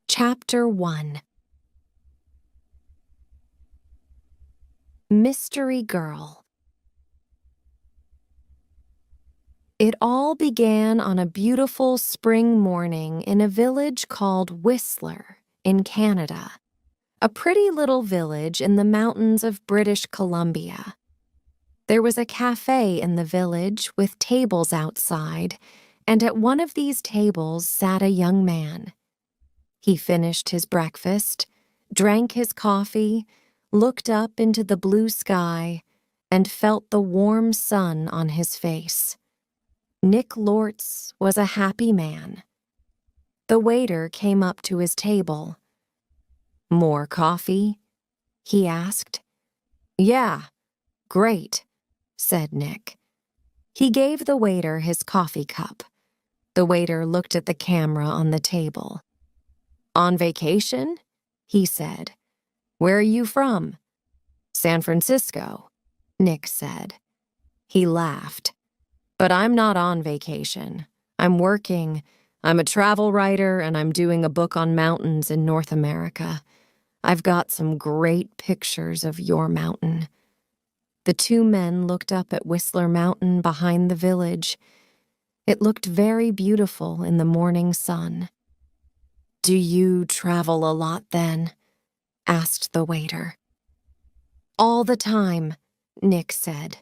Chapter 1. Mystery Girl. It all began on a beautiful spring morning in a village called Whistler in Canada, a pretty little village in the mountains of British Columbia. There was a cafe in the village with tables outside, and at one of these tables sat a young man. He finished his breakfast, drank his coffee, looked up into the blue sky, and felt the warm sun on his face. Nick Lortz was a happy man. The waiter came up to his table. "More coffee?" he asked. "Yeah, great," said Nick. He gave the waiter his coffee cup. The waiter looked at the camera on the table. "On vacation?" he said. "Where are you from?" "San Francisco," Nick said. He laughed. "But I'm not on vacation. I'm working. I'm a travel writer, and I'm doing a book on mountains in North America. I've got some great pictures of your mountain." The two men looked up at Whistler Mountain behind the village. It looked very beautiful in the morning sun. "Do you travel a lot then?" asked the waiter. "All the time," Nick said.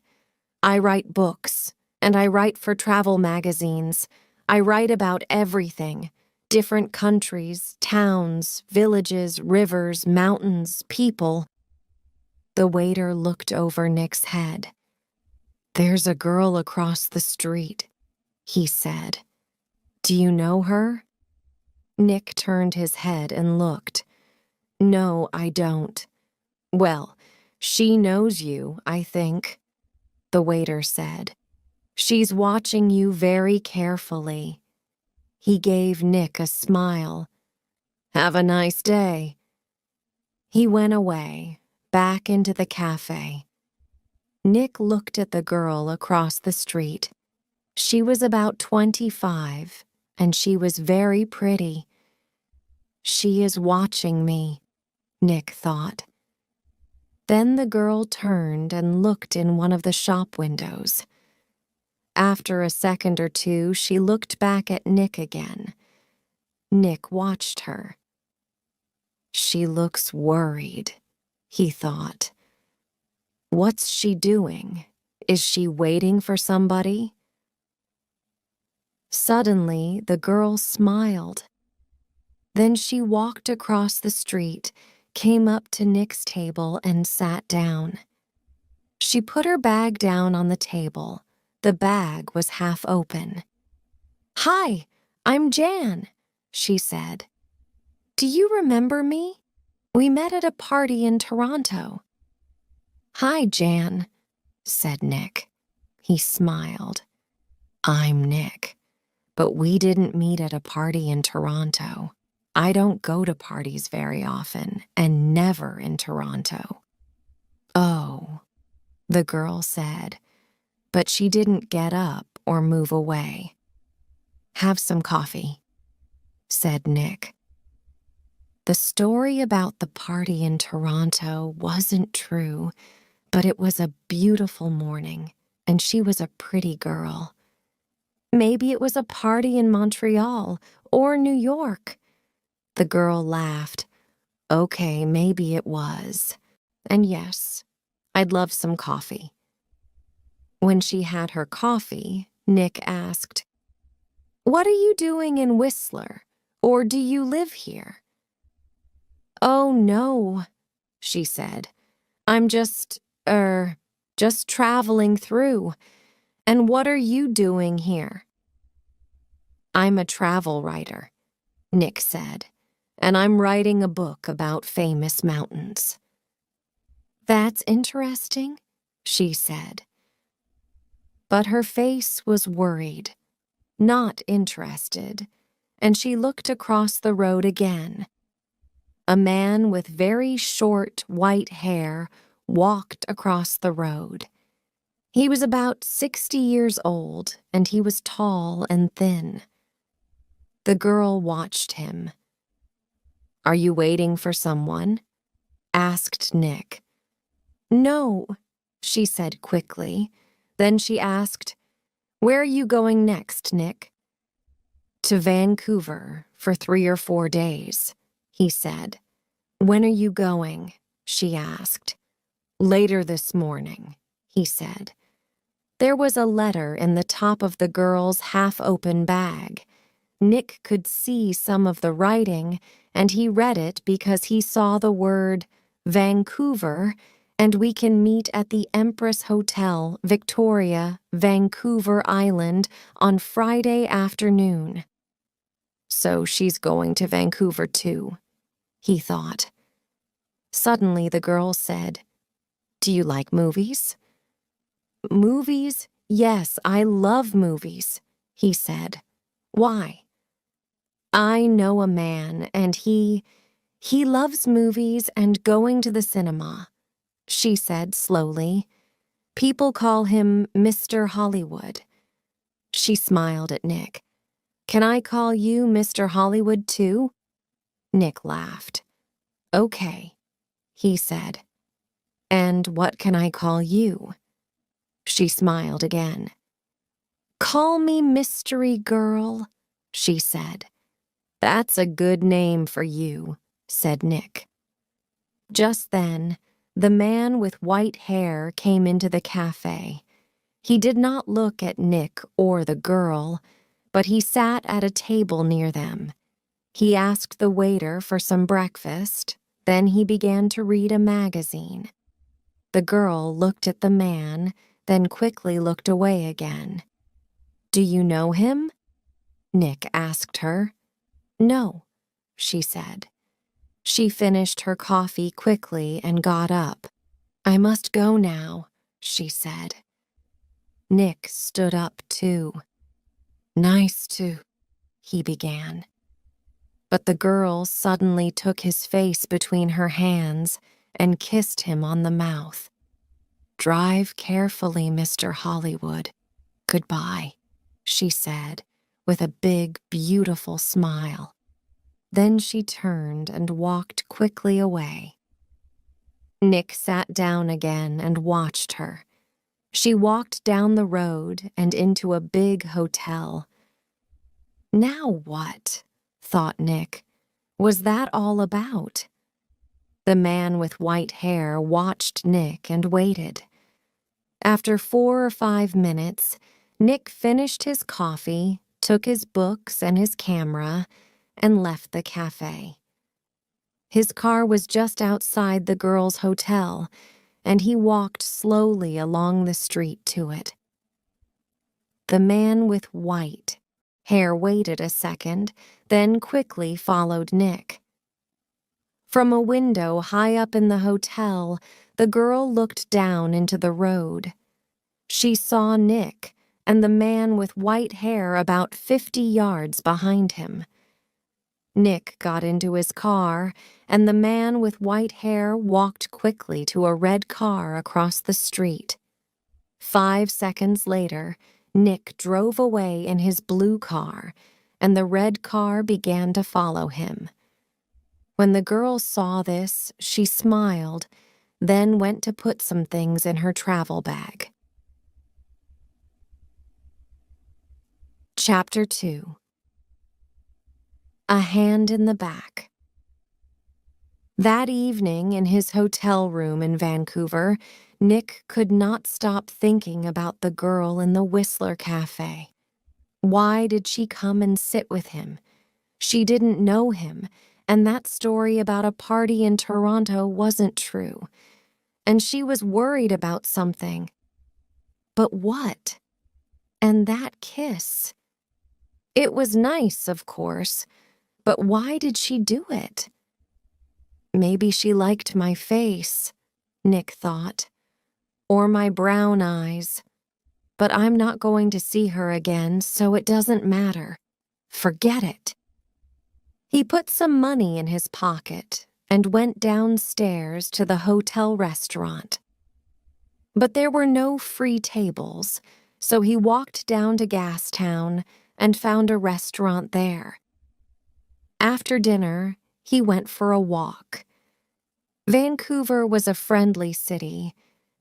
"I write books, and I write for travel magazines. I write about everything, different countries, towns, villages, rivers, mountains, people." The waiter looked over Nick's head. "There's a girl across the street," he said. "Do you know her?" Nick turned his head and looked. "No, I don't." "Well, she knows you, I think," the waiter said. "She's watching you very carefully." He gave Nick a smile. "Have a nice day." He went away, back into the cafe. Nick looked at the girl across the street. She was about 25, and she was very pretty. "She is watching me," Nick thought. Then the girl turned and looked in one of the shop windows. After a second or two, she looked back at Nick again. Nick watched her. "She looks worried," he thought. "What's she doing? Is she waiting for somebody?" Suddenly, the girl smiled. Then she walked across the street, came up to Nick's table, and sat down. She put her bag down on the table. The bag was half open. "Hi, I'm Jan," she said. "Do you remember me? We met at a party in Toronto." "Hi, Jan," said Nick. He smiled. "I'm Nick, but we didn't meet at a party in Toronto. I don't go to parties very often, and never in Toronto." "Oh," the girl said, but she didn't get up or move away. "Have some coffee," said Nick. The story about the party in Toronto wasn't true, but it was a beautiful morning, and she was a pretty girl. Maybe it was a party in Montreal or New York. The girl laughed. "Okay, maybe it was. And yes, I'd love some coffee." When she had her coffee, Nick asked, "What are you doing in Whistler? Or do you live here?" "Oh, no," she said. "I'm just traveling through. And what are you doing here?" "I'm a travel writer," Nick said, "and I'm writing a book about famous mountains." "That's interesting," she said. But her face was worried, not interested, and she looked across the road again. A man with very short white hair walked across the road. He was about 60 years old, and he was tall and thin. The girl watched him. Are you waiting for someone? Asked Nick. No, she said quickly. Then she asked, Where are you going next, Nick? To Vancouver for 3 or 4 days, he said. When are you going? She asked. Later this morning, he said. There was a letter in the top of the girl's half-open bag. Nick could see some of the writing, and he read it because he saw the word Vancouver, and we can meet at the Empress Hotel, Victoria, Vancouver Island, on Friday afternoon. So she's going to Vancouver too, he thought. Suddenly the girl said, Do you like movies? Movies? Yes, I love movies, he said. Why? I know a man, and he loves movies and going to the cinema, she said slowly. People call him Mr. Hollywood. She smiled at Nick. Can I call you Mr. Hollywood too? Nick laughed. Okay, he said. And what can I call you? She smiled again. Call me Mystery Girl, she said. That's a good name for you, said Nick. Just then, the man with white hair came into the cafe. He did not look at Nick or the girl, but he sat at a table near them. He asked the waiter for some breakfast, then he began to read a magazine. The girl looked at the man, then quickly looked away again. Do you know him? Nick asked her. No, she said. She finished her coffee quickly and got up. I must go now, she said. Nick stood up too. Nice to, he began. But the girl suddenly took his face between her hands and kissed him on the mouth. Drive carefully, Mr. Hollywood. Goodbye, she said, with a big, beautiful smile. Then she turned and walked quickly away. Nick sat down again and watched her. She walked down the road and into a big hotel. Now what? Thought Nick. Was that all about? The man with white hair watched Nick and waited. After 4 or 5 minutes, Nick finished his coffee, took his books and his camera, and left the cafe. His car was just outside the girls' hotel, and he walked slowly along the street to it. The man with white hair waited a second, then quickly followed Nick. From a window high up in the hotel, the girl looked down into the road. She saw Nick and the man with white hair about 50 yards behind him. Nick got into his car, and the man with white hair walked quickly to a red car across the street. 5 seconds later, Nick drove away in his blue car, and the red car began to follow him. When the girl saw this, she smiled, then went to put some things in her travel bag. Chapter 2. A Hand in the Back. That evening in his hotel room in Vancouver, Nick could not stop thinking about the girl in the Whistler Cafe. Why did she come and sit with him? She didn't know him, and that story about a party in Toronto wasn't true. And she was worried about something. But what? And that kiss. It was nice, of course, but why did she do it? Maybe she liked my face, Nick thought, or my brown eyes. But I'm not going to see her again, so it doesn't matter. Forget it. He put some money in his pocket and went downstairs to the hotel restaurant. But there were no free tables, so he walked down to Gastown and found a restaurant there. After dinner, he went for a walk. Vancouver was a friendly city,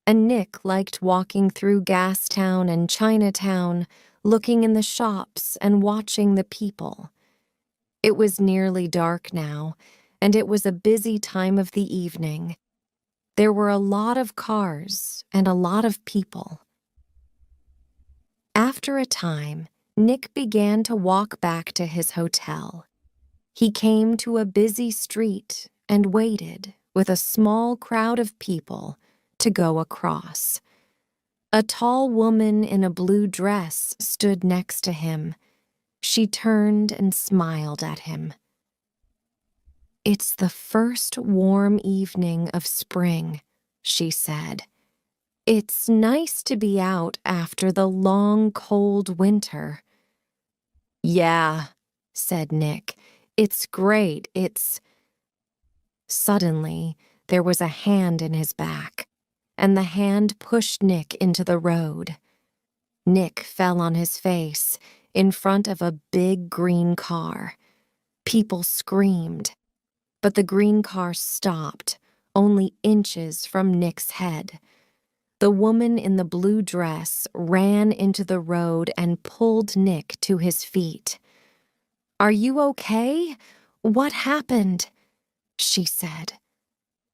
and Nick liked walking through Gastown and Chinatown, looking in the shops and watching the people. It was nearly dark now, and it was a busy time of the evening. There were a lot of cars and a lot of people. After a time, Nick began to walk back to his hotel. He came to a busy street and waited with a small crowd of people to go across. A tall woman in a blue dress stood next to him. She turned and smiled at him. "It's the first warm evening of spring," she said. "It's nice to be out after the long, cold winter." "Yeah," said Nick. "It's great, it's—" Suddenly, there was a hand in his back, and the hand pushed Nick into the road. Nick fell on his face in front of a big green car. People screamed, but the green car stopped, only inches from Nick's head. The woman in the blue dress ran into the road and pulled Nick to his feet. "Are you okay? What happened?" she said.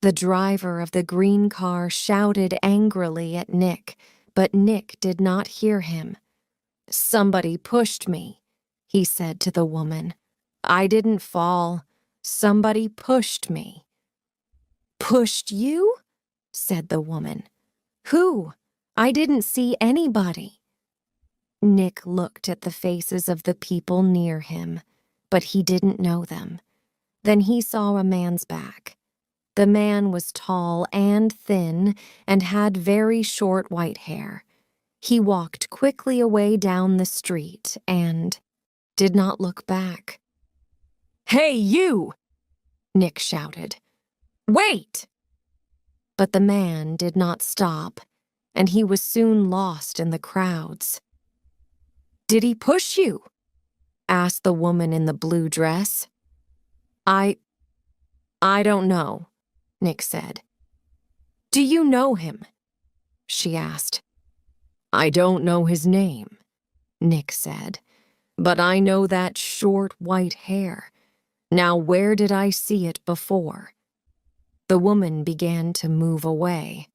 The driver of the green car shouted angrily at Nick, but Nick did not hear him. "Somebody pushed me," he said to the woman. "I didn't fall. Somebody pushed me." "Pushed you?" said the woman. "Who? I didn't see anybody." Nick looked at the faces of the people near him, but he didn't know them. Then he saw a man's back. The man was tall and thin and had very short white hair. He walked quickly away down the street and did not look back. "Hey, you!" Nick shouted. "Wait!" But the man did not stop, and he was soon lost in the crowds. "Did he push you?" asked the woman in the blue dress. I don't know," Nick said. "Do you know him?" she asked. "I don't know his name," Nick said, "but I know that short white hair. Now where did I see it before?" The woman began to move away.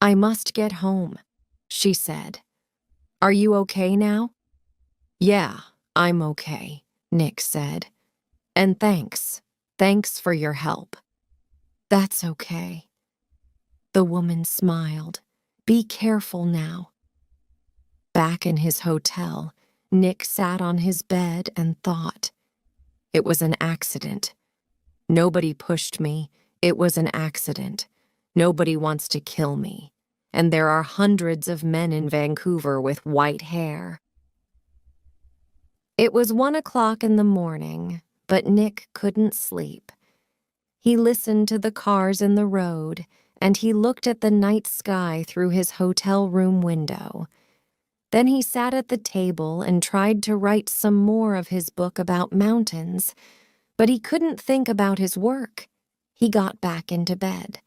"I must get home," she said. "Are you okay now?" "Yeah, I'm okay," Nick said. "And thanks for your help." "That's okay." The woman smiled. "Be careful now." Back in his hotel, Nick sat on his bed and thought. It was an accident. Nobody pushed me. It was an accident. Nobody wants to kill me. And there are hundreds of men in Vancouver with white hair. It was 1 o'clock in the morning, but Nick couldn't sleep. He listened to the cars in the road, and he looked at the night sky through his hotel room window. Then he sat at the table and tried to write some more of his book about mountains, but he couldn't think about his work. He got back into bed.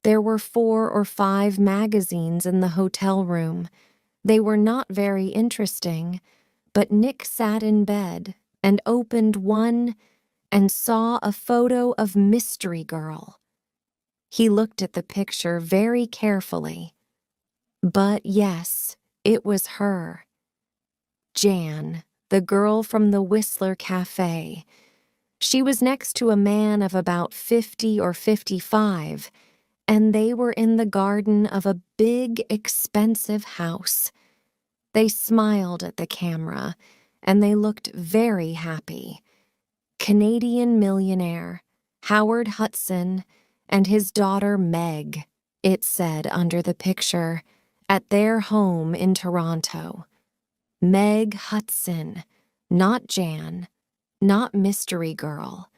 There were 4 or 5 magazines in the hotel room. They were not very interesting, but Nick sat in bed and opened one and saw a photo of Mystery Girl. He looked at the picture very carefully. But yes, it was her. Jan, the girl from the Whistler Cafe. She was next to a man of about 50 or 55, and they were in the garden of a big, expensive house. They smiled at the camera, and they looked very happy. Canadian millionaire, Howard Hudson, and his daughter Meg, it said under the picture, at their home in Toronto. Meg Hudson, not Jan, not Mystery Girl.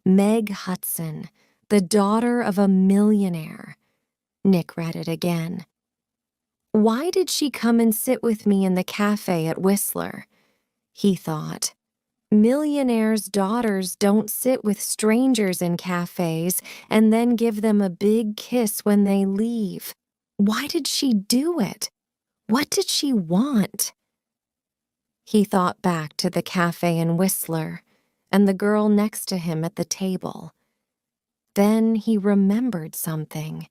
Meg Hudson, the daughter of a millionaire. Nick read it again. Why did she come and sit with me in the cafe at Whistler? He thought. Millionaires' daughters don't sit with strangers in cafes and then give them a big kiss when they leave. Why did she do it? What did she want? He thought back to the cafe in Whistler and the girl next to him at the table. Then he remembered something.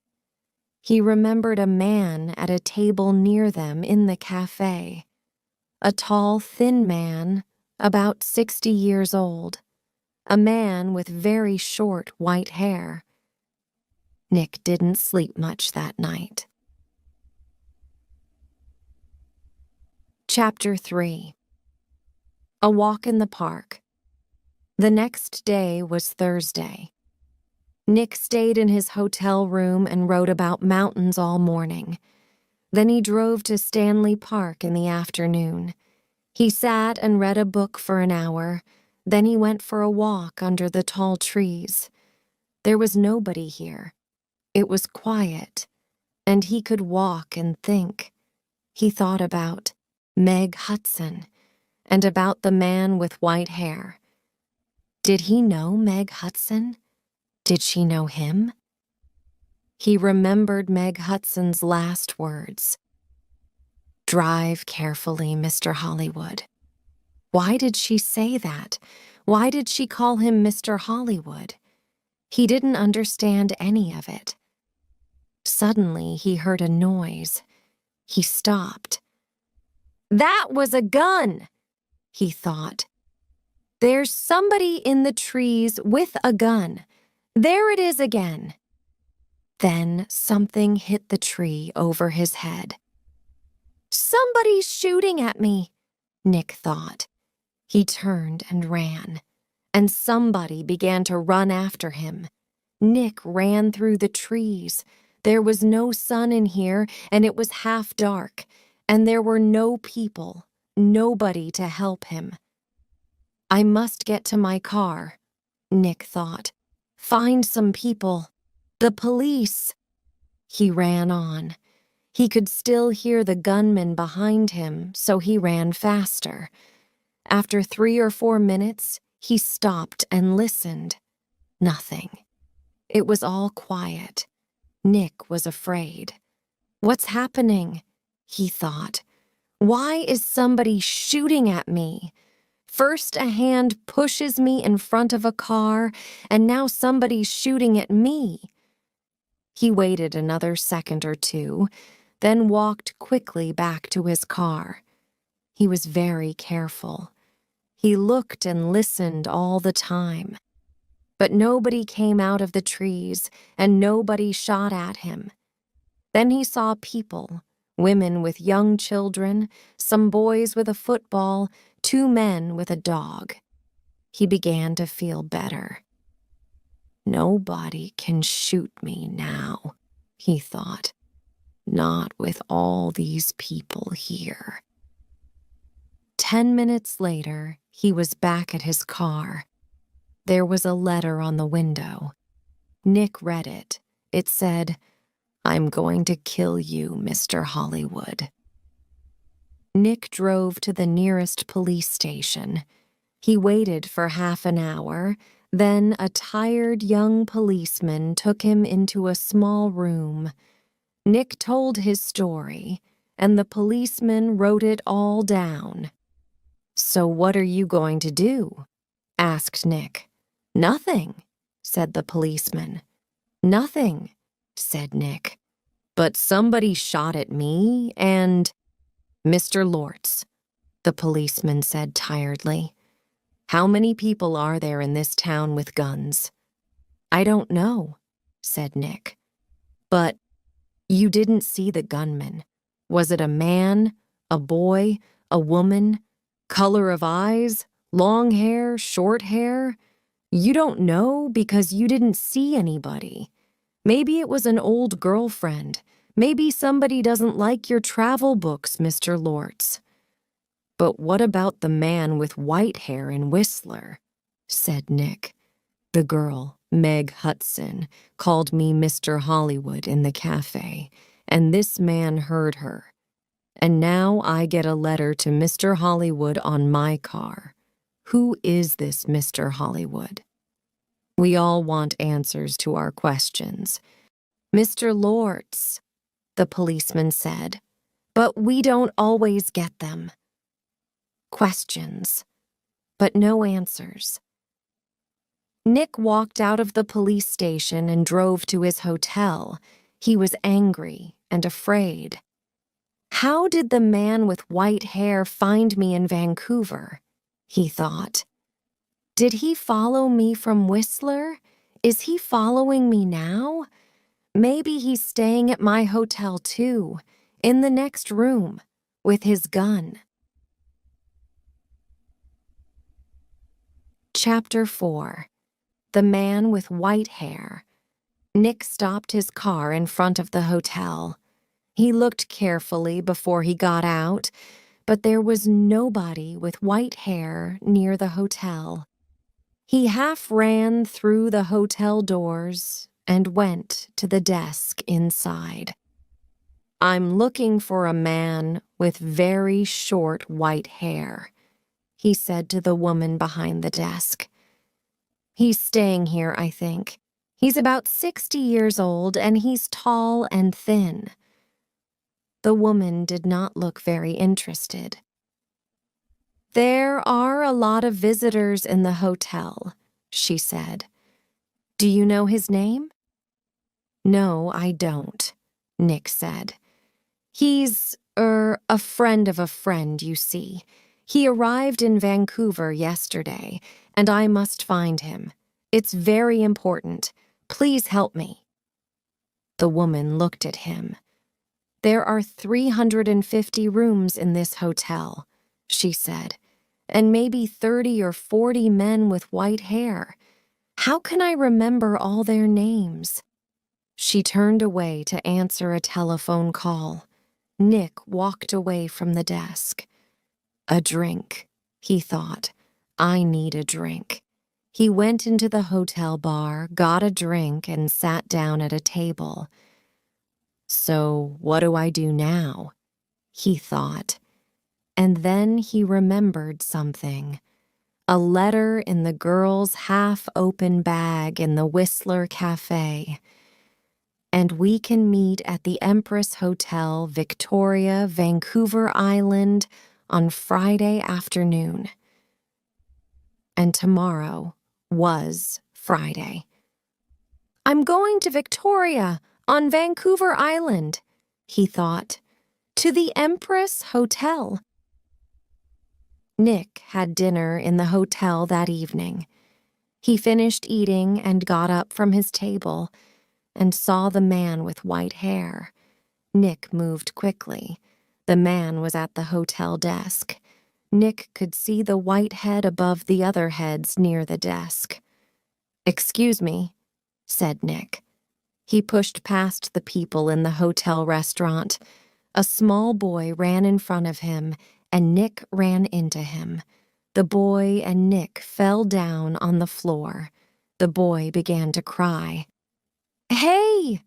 He remembered a man at a table near them in the cafe. A tall, thin man, about 60 years old. A man with very short white hair. Nick didn't sleep much that night. Chapter 3. A walk in the park. The next day was Thursday. Nick stayed in his hotel room and wrote about mountains all morning. Then he drove to Stanley Park in the afternoon. He sat and read a book for an hour. Then he went for a walk under the tall trees. There was nobody here. It was quiet, and he could walk and think. He thought about Meg Hudson and about the man with white hair. Did he know Meg Hudson? Did she know him? He remembered Meg Hudson's last words. "Drive carefully, Mr. Hollywood." Why did she say that? Why did she call him Mr. Hollywood? He didn't understand any of it. Suddenly, he heard a noise. He stopped. That was a gun, he thought. There's somebody in the trees with a gun. There it is again. Then something hit the tree over his head. Somebody's shooting at me, Nick thought. He turned and ran, and somebody began to run after him. Nick ran through the trees. There was no sun in here, and it was half dark, and there were no people, nobody to help him. I must get to my car, Nick thought. Find some people. The police. He ran on. He could still hear the gunman behind him, so he ran faster. After 3 or 4 minutes, he stopped and listened. Nothing. It was all quiet. Nick was afraid. What's happening? He thought. Why is somebody shooting at me? First a hand pushes me in front of a car, and now somebody's shooting at me. He waited another second or two, then walked quickly back to his car. He was very careful. He looked and listened all the time. But nobody came out of the trees, and nobody shot at him. Then he saw people, women with young children, some boys with a football, 2 men with a dog. He began to feel better. Nobody can shoot me now, he thought. Not with all these people here. 10 minutes later, he was back at his car. There was a letter on the window. Nick read it. It said, "I'm going to kill you, Mr. Hollywood." Nick drove to the nearest police station. He waited for half an hour. Then a tired young policeman took him into a small room. Nick told his story, and the policeman wrote it all down. "So what are you going to do?" asked Nick. "Nothing," said the policeman. "Nothing," said Nick. "But somebody shot at me and—" "Mr. Lortz," the policeman said tiredly. "How many people are there in this town with guns?" "I don't know," said Nick. "But you didn't see the gunman. Was it a man, a boy, a woman? Color of eyes? Long hair? Short hair? You don't know because you didn't see anybody. Maybe it was an old girlfriend. Maybe somebody doesn't like your travel books, Mr. Lortz." "But what about the man with white hair in Whistler?" said Nick. "The girl, Meg Hudson, called me Mr. Hollywood in the cafe, and this man heard her. And now I get a letter to Mr. Hollywood on my car. Who is this Mr. Hollywood? We all want answers to our questions. Mr. Lords, the policeman said, but we don't always get them. Questions, but no answers. Nick walked out of the police station and drove to his hotel. He was angry and afraid. How did the man with white hair find me in Vancouver? He thought. Did he follow me from Whistler? Is he following me now? Maybe he's staying at my hotel too, in the next room, with his gun. Chapter 4. The Man with White Hair. Nick stopped his car in front of the hotel. He looked carefully before he got out, but there was nobody with white hair near the hotel. He half ran through the hotel doors and went to the desk inside. I'm looking for a man with very short white hair, he said to the woman behind the desk. He's staying here, I think. He's about 60 years old and he's tall and thin. The woman did not look very interested. There are a lot of visitors in the hotel, she said. Do you know his name? No, I don't, Nick said. He's, a friend of a friend, you see. He arrived in Vancouver yesterday, and I must find him. It's very important. Please help me. The woman looked at him. There are 350 rooms in this hotel, she said, and maybe 30 or 40 men with white hair. How can I remember all their names? She turned away to answer a telephone call. Nick walked away from the desk. A drink, he thought. I need a drink. He went into the hotel bar, got a drink, and sat down at a table. So what do I do now? He thought. And then he remembered something. A letter in the girl's half-open bag in the Whistler Cafe. And we can meet at the Empress Hotel, Victoria, Vancouver Island, on Friday afternoon. And tomorrow was Friday. I'm going to Victoria, on Vancouver Island, he thought, to the Empress Hotel. Nick had dinner in the hotel that evening. He finished eating and got up from his table and saw the man with white hair. Nick moved quickly. The man was at the hotel desk. Nick could see the white head above the other heads near the desk. Excuse me, said Nick. He pushed past the people in the hotel restaurant. A small boy ran in front of him, and Nick ran into him. The boy and Nick fell down on the floor. The boy began to cry. Hey,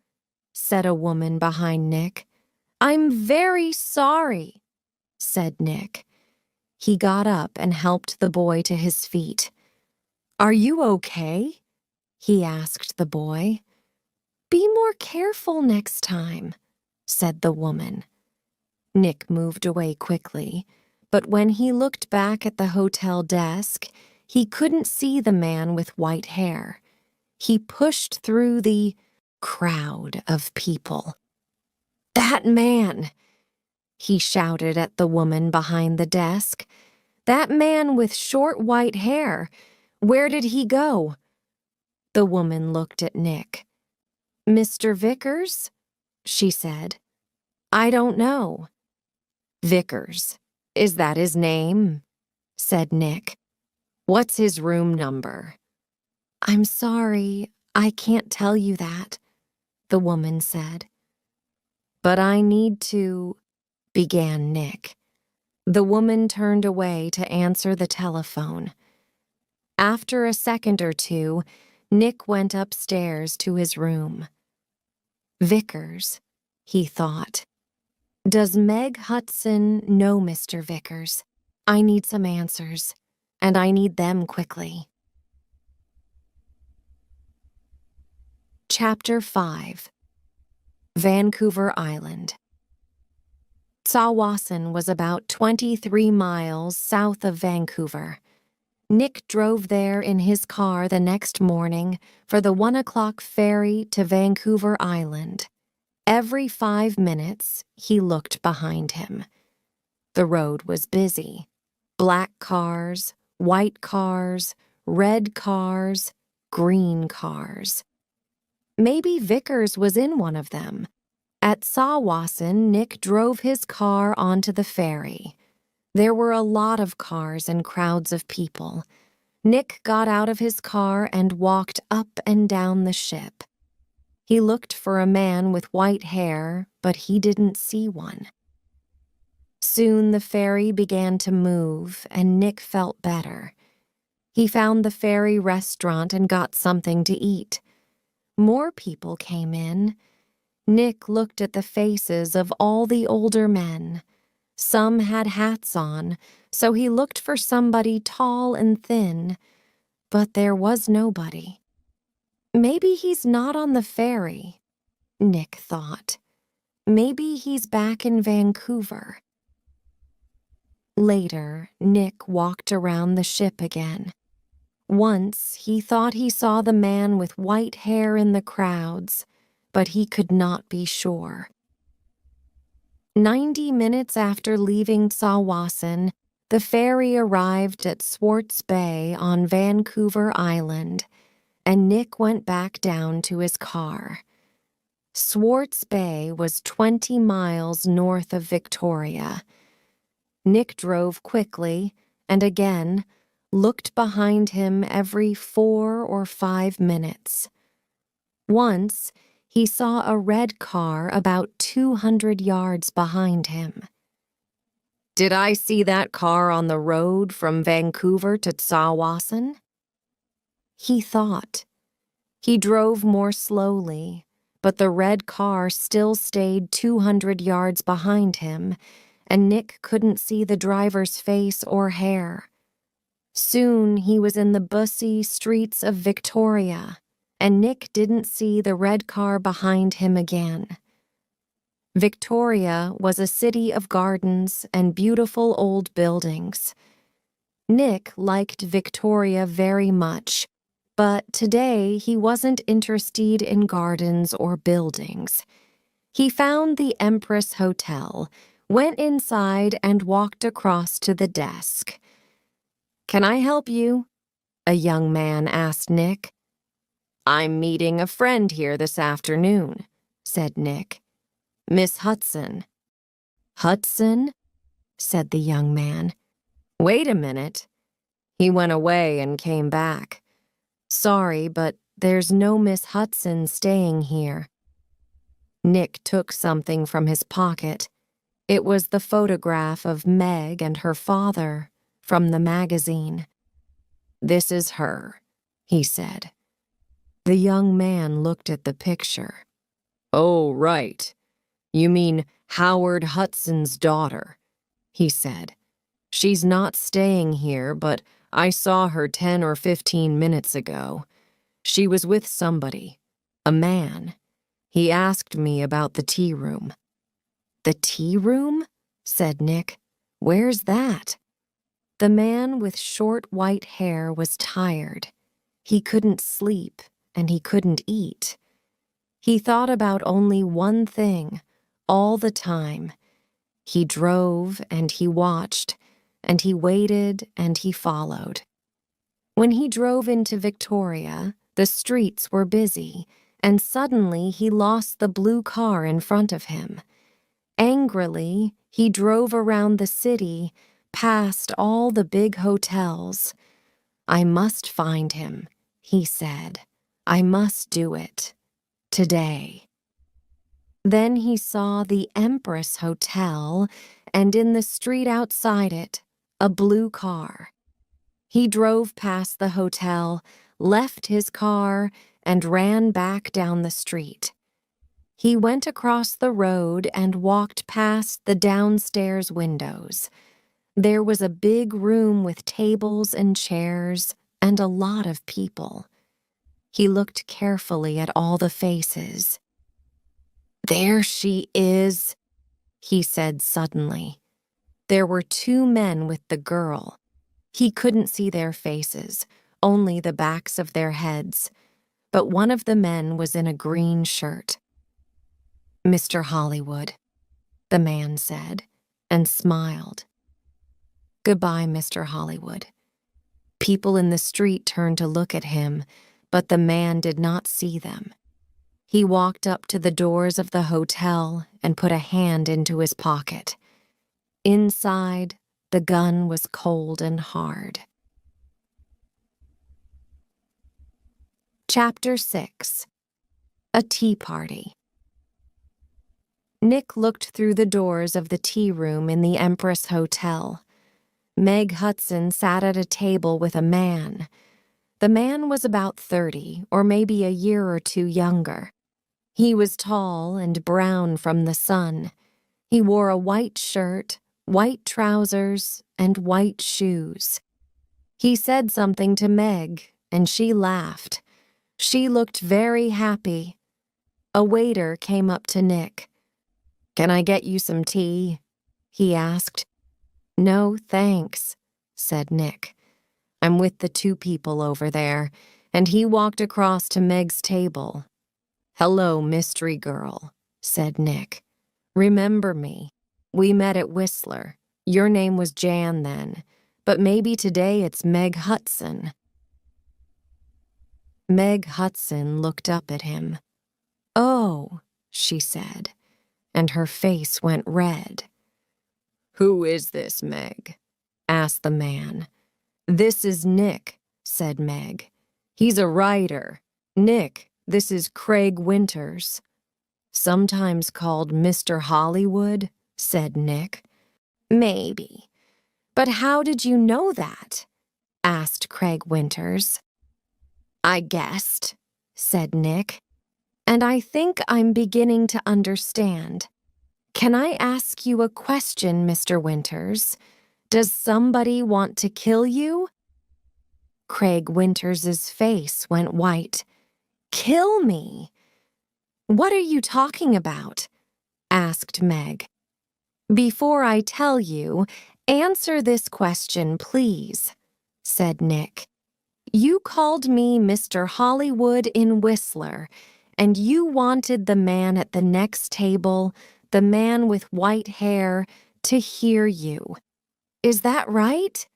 said a woman behind Nick. I'm very sorry, said Nick. He got up and helped the boy to his feet. Are you okay? He asked the boy. Be more careful next time, said the woman. Nick moved away quickly, but when he looked back at the hotel desk, he couldn't see the man with white hair. He pushed through the crowd of people. That man, he shouted at the woman behind the desk. That man with short white hair, where did he go? The woman looked at Nick. Mr. Vickers? She said. I don't know. Vickers, is that his name? Said Nick. What's his room number? I'm sorry, I can't tell you that, the woman said. But I need to, began Nick. The woman turned away to answer the telephone. After a second or two, Nick went upstairs to his room. Vickers, he thought. Does Meg Hudson know Mr. Vickers? I need some answers. and I need them quickly. Chapter 5. Vancouver Island. Tsawwassen was about 23 miles south of Vancouver. Nick drove there in his car the next morning for the 1 o'clock ferry to Vancouver Island. Every 5 minutes, he looked behind him. The road was busy. Black cars, white cars, red cars, green cars. Maybe Vickers was in one of them. At Tsawwassen, Nick drove his car onto the ferry. There were a lot of cars and crowds of people. Nick got out of his car and walked up and down the ship. He looked for a man with white hair, but he didn't see one. Soon the ferry began to move, and Nick felt better. He found the ferry restaurant and got something to eat. More people came in. Nick looked at the faces of all the older men. Some had hats on, so he looked for somebody tall and thin, but there was nobody. Maybe he's not on the ferry, Nick thought. Maybe he's back in Vancouver. Later, Nick walked around the ship again. Once, he thought he saw the man with white hair in the crowds, but he could not be sure. 90 minutes after leaving Tsawwassen, the ferry arrived at Swartz Bay on Vancouver Island, and Nick went back down to his car. Swartz Bay was 20 miles north of Victoria. Nick drove quickly and again looked behind him every 4 or 5 minutes. Once, he saw a red car about 200 yards behind him. Did I see that car on the road from Vancouver to Tsawwassen? He thought. He drove more slowly, but the red car still stayed 200 yards behind him, and Nick couldn't see the driver's face or hair. Soon he was in the busy streets of Victoria, and Nick didn't see the red car behind him again. Victoria was a city of gardens and beautiful old buildings. Nick liked Victoria very much, but today he wasn't interested in gardens or buildings. He found the Empress Hotel, went inside and walked across to the desk. "Can I help you?" a young man asked Nick. "I'm meeting a friend here this afternoon," said Nick. "Miss Hudson." "Hudson?" said the young man. "Wait a minute." He went away and came back. "Sorry, but there's no Miss Hudson staying here." Nick took something from his pocket. It was the photograph of Meg and her father from the magazine. "This is her," he said. The young man looked at the picture. "Oh, right. You mean Howard Hudson's daughter," he said. "She's not staying here, but I saw her 10 or 15 minutes ago. She was with somebody, a man. He asked me about the tea room." "The tea room?" said Nick. "Where's that?" The man with short white hair was tired. He couldn't sleep, and he couldn't eat. He thought about only one thing, all the time. He drove, and he watched, and he waited, and he followed. When he drove into Victoria, the streets were busy, and suddenly he lost the blue car in front of him. Angrily, he drove around the city, past all the big hotels. "I must find him," he said. "I must do it. Today." Then he saw the Empress Hotel, and in the street outside it, a blue car. He drove past the hotel, left his car, and ran back down the street. He went across the road and walked past the downstairs windows. There was a big room with tables and chairs and a lot of people. He looked carefully at all the faces. "There she is," he said suddenly. There were two men with the girl. He couldn't see their faces, only the backs of their heads, but one of the men was in a green shirt. "Mr. Hollywood," the man said, and smiled. "Goodbye, Mr. Hollywood." People in the street turned to look at him, but the man did not see them. He walked up to the doors of the hotel and put a hand into his pocket. Inside, the gun was cold and hard. Chapter 6. A Tea Party. Nick looked through the doors of the tea room in the Empress Hotel. Meg Hudson sat at a table with a man. The man was about 30, or maybe a year or two younger. He was tall and brown from the sun. He wore a white shirt, white trousers, and white shoes. He said something to Meg, and she laughed. She looked very happy. A waiter came up to Nick. "Can I get you some tea?" he asked. "No, thanks," said Nick. "I'm with the two people over there," and he walked across to Meg's table. "Hello, mystery girl," said Nick. "Remember me? We met at Whistler. Your name was Jan then, but maybe today it's Meg Hudson." Meg Hudson looked up at him. "Oh," she said, and her face went red. "Who is this, Meg?" asked the man. "This is Nick," said Meg. "He's a writer. Nick, this is Craig Winters." "Sometimes called Mr. Hollywood," said Nick. "Maybe. But how did you know that?" asked Craig Winters. "I guessed," said Nick. "And I think I'm beginning to understand. Can I ask you a question, Mr. Winters? Does somebody want to kill you?" Craig Winters's face went white. "Kill me? What are you talking about?" asked Meg. "Before I tell you, answer this question, please," said Nick. "You called me Mr. Hollywood in Whistler, and you wanted the man at the next table, the man with white hair, to hear you. Is that right?"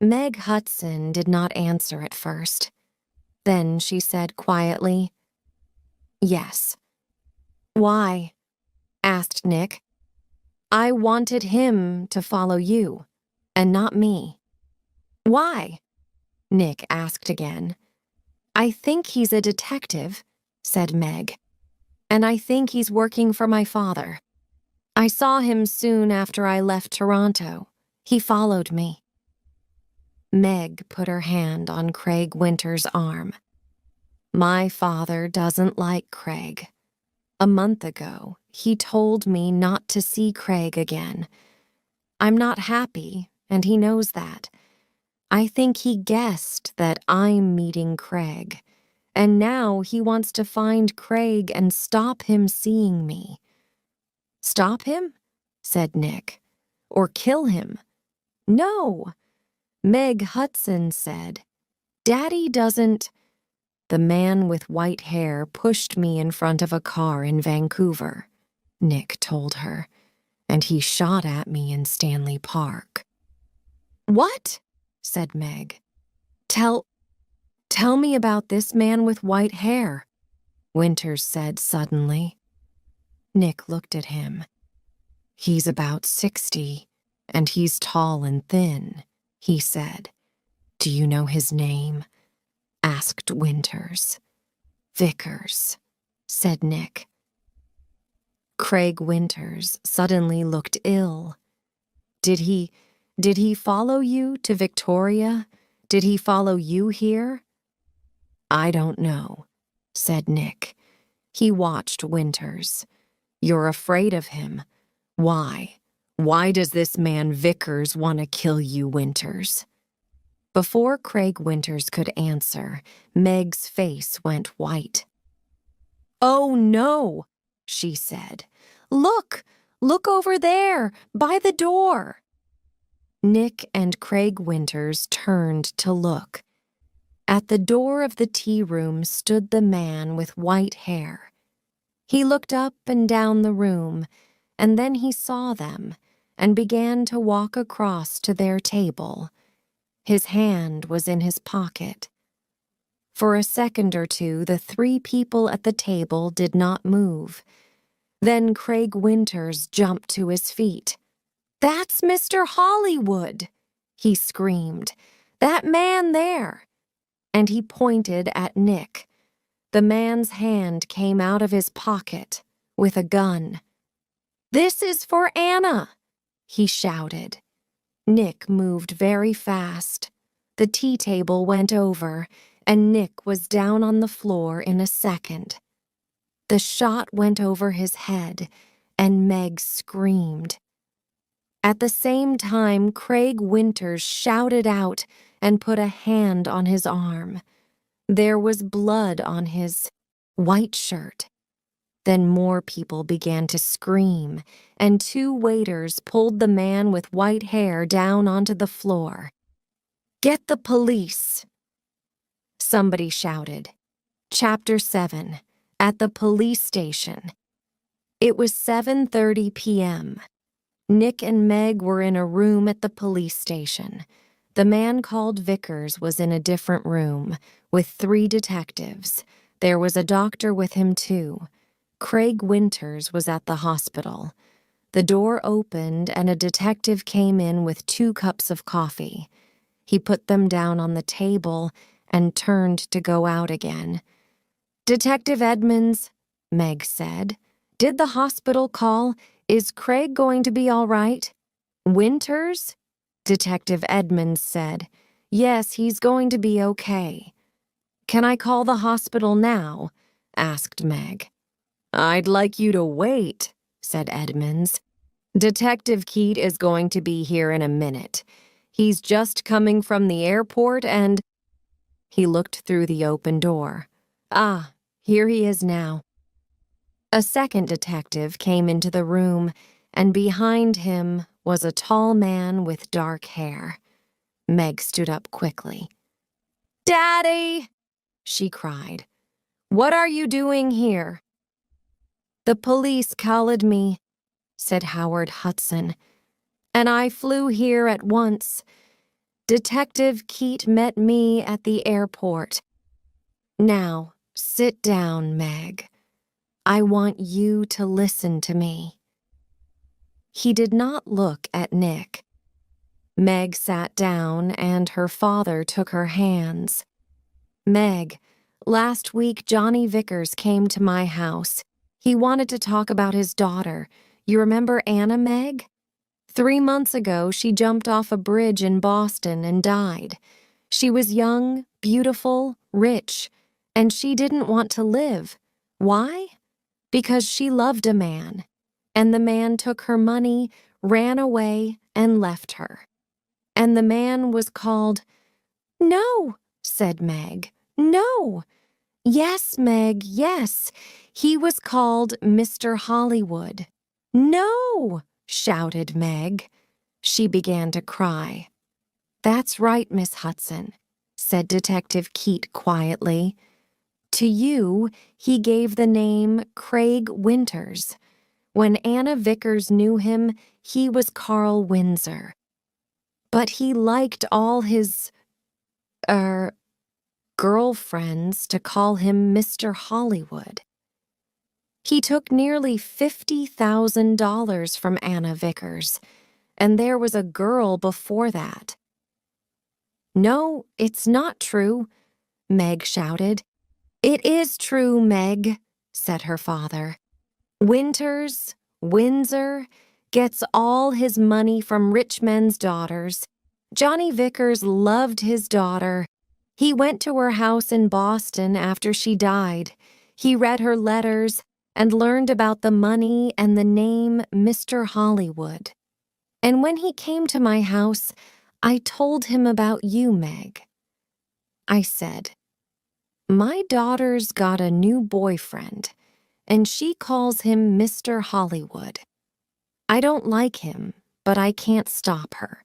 Meg Hudson did not answer at first. Then she said quietly, "Yes." "Why?" asked Nick. "I wanted him to follow you, and not me." "Why?" Nick asked again. "I think he's a detective," said Meg. "And I think he's working for my father. I saw him soon after I left Toronto. He followed me." Meg put her hand on Craig Winter's arm. "My father doesn't like Craig. A month ago, he told me not to see Craig again. I'm not happy, and he knows that. I think he guessed that I'm meeting Craig, and now he wants to find Craig and stop him seeing me." "Stop him?" said Nick. "Or kill him?" "No," Meg Hudson said. "Daddy doesn't—" "The man with white hair pushed me in front of a car in Vancouver," Nick told her, "and he shot at me in Stanley Park." "What?" said Meg. Tell me about this man with white hair," Winters said suddenly. Nick looked at him. "He's about 60, and he's tall and thin," he said. "Do you know his name?" asked Winters. "Vickers," said Nick. Craig Winters suddenly looked ill. Did he follow you to Victoria? Did he follow you here?" "I don't know," said Nick. He watched Winters. "You're afraid of him. Why? Why does this man Vickers want to kill you, Winters? Before Craig Winters could answer, Meg's face went white. Oh, no, she said. Look over there, by the door. Nick and Craig Winters turned to look. At the door of the tea room stood the man with white hair. He looked up and down the room, and then he saw them and began to walk across to their table. His hand was in his pocket. For a second or two, the three people at the table did not move. Then Craig Winters jumped to his feet. "That's Mr. Hollywood!" he screamed. "That man there!" And he pointed at Nick. The man's hand came out of his pocket with a gun. "This is for Anna!" he shouted. Nick moved very fast. The tea table went over, and Nick was down on the floor in a second. The shot went over his head, and Meg screamed. At the same time, Craig Winters shouted out and put a hand on his arm. There was blood on his white shirt. Then more people began to scream, and two waiters pulled the man with white hair down onto the floor. "Get the police!" Somebody shouted. Chapter 7. At the police station. It was 7:30 p.m. Nick and Meg were in a room at the police station. The man called Vickers was in a different room, with 3 detectives. There was a doctor with him, too. Craig Winters was at the hospital. The door opened and a detective came in with 2 cups of coffee. He put them down on the table and turned to go out again. "Detective Edmonds," Meg said. "Did the hospital call? Is Craig going to be all right?" "Winters?" Detective Edmonds said. "Yes, he's going to be okay." "Can I call the hospital now?" asked Meg. "I'd like you to wait," said Edmonds. "Detective Keat is going to be here in a minute. He's just coming from the airport and—" He looked through the open door. "Ah, here he is now." A second detective came into the room, and behind him was a tall man with dark hair. Meg stood up quickly. "Daddy!" she cried. "What are you doing here?" "The police called me," said Howard Hudson, "and I flew here at once. Detective Keat met me at the airport. Now, sit down, Meg. I want you to listen to me." He did not look at Nick. Meg sat down and her father took her hands. "Meg, last week Johnny Vickers came to my house. He wanted to talk about his daughter. You remember Anna, Meg? 3 months ago, she jumped off a bridge in Boston and died. She was young, beautiful, rich, and she didn't want to live. Why? Because she loved a man, and the man took her money, ran away, and left her. And the man was called—" "No," said Meg. "No." "Yes, Meg, yes. He was called Mr. Hollywood." "No," shouted Meg. She began to cry. "That's right, Miss Hudson," said Detective Keat quietly. "To you, he gave the name Craig Winters. When Anna Vickers knew him, he was Carl Windsor. But he liked all his, girlfriends to call him Mr. Hollywood. He took nearly $50,000 from Anna Vickers, and there was a girl before that." "No, it's not true," Meg shouted. "It is true, Meg," said her father. Windsor, gets all his money from rich men's daughters. Johnny Vickers loved his daughter. He went to her house in Boston after she died. He read her letters and learned about the money and the name Mr. Hollywood. And when he came to my house, I told him about you, Meg. I said, my daughter's got a new boyfriend, and she calls him Mr. Hollywood. I don't like him, but I can't stop her.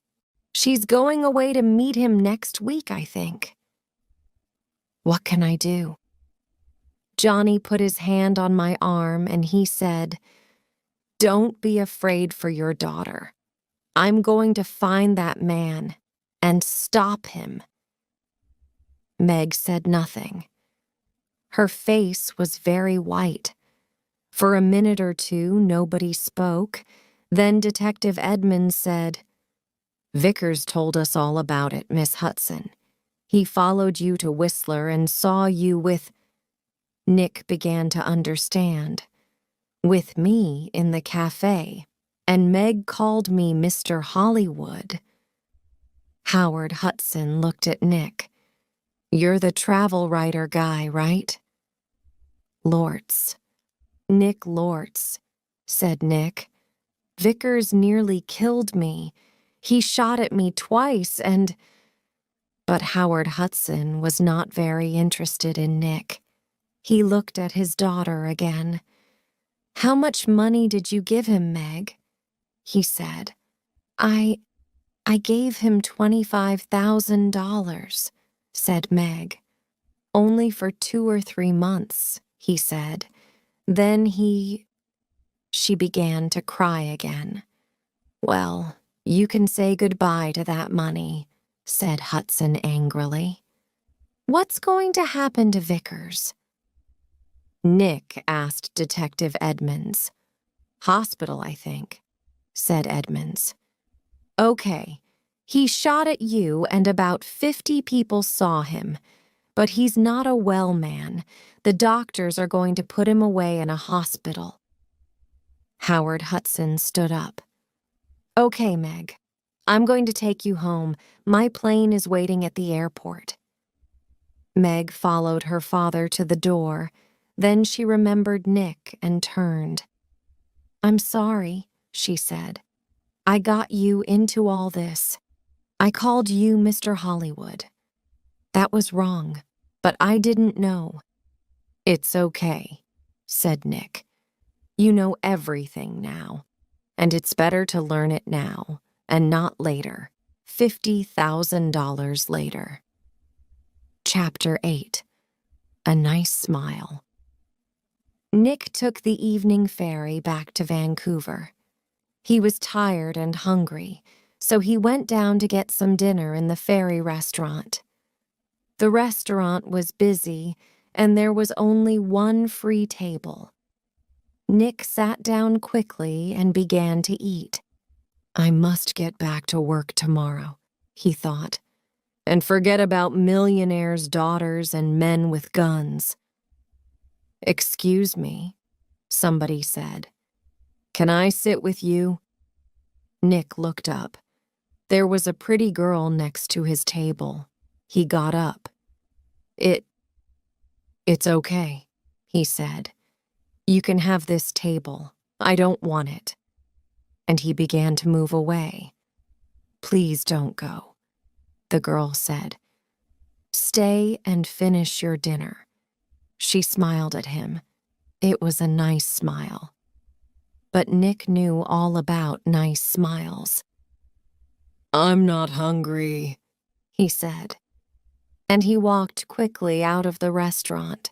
She's going away to meet him next week, I think. What can I do? Johnny put his hand on my arm and he said, don't be afraid for your daughter. I'm going to find that man and stop him. Meg said nothing. Her face was very white. For a minute or two, nobody spoke. Then Detective Edmonds said, Vickers told us all about it, Miss Hudson. He followed you to Whistler and saw you with... Nick began to understand. With me in the cafe, and Meg called me Mr. Hollywood. Howard Hudson looked at Nick. You're the travel writer guy, right? Lortz. Nick Lortz, said Nick. Vickers nearly killed me. He shot at me twice and... But Howard Hudson was not very interested in Nick. He looked at his daughter again. How much money did you give him, Meg? He said. I gave him $25,000, said Meg. Only for 2 or 3 months, he said. Then She began to cry again. Well, you can say goodbye to that money, said Hudson angrily. What's going to happen to Vickers? Nick asked Detective Edmonds. Hospital, I think, said Edmonds. Okay, he shot at you and about 50 people saw him, but he's not a well man. The doctors are going to put him away in a hospital. Howard Hudson stood up. Okay, Meg, I'm going to take you home. My plane is waiting at the airport. Meg followed her father to the door. Then she remembered Nick and turned. I'm sorry, she said. I got you into all this. I called you Mr. Hollywood. That was wrong, but I didn't know. It's okay, said Nick. You know everything now, and it's better to learn it now and not later, $50,000 later. Chapter 8. A Nice Smile. Nick took the evening ferry back to Vancouver. He was tired and hungry, so he went down to get some dinner in the ferry restaurant. The restaurant was busy, and there was only one free table. Nick sat down quickly and began to eat. I must get back to work tomorrow, he thought, and forget about millionaires' daughters and men with guns. Excuse me, somebody said. Can I sit with you? Nick looked up. There was a pretty girl next to his table. He got up. It's okay, he said. You can have this table. I don't want it. And he began to move away. Please don't go, the girl said. Stay and finish your dinner. She smiled at him. It was a nice smile. But Nick knew all about nice smiles. I'm not hungry, he said. And he walked quickly out of the restaurant.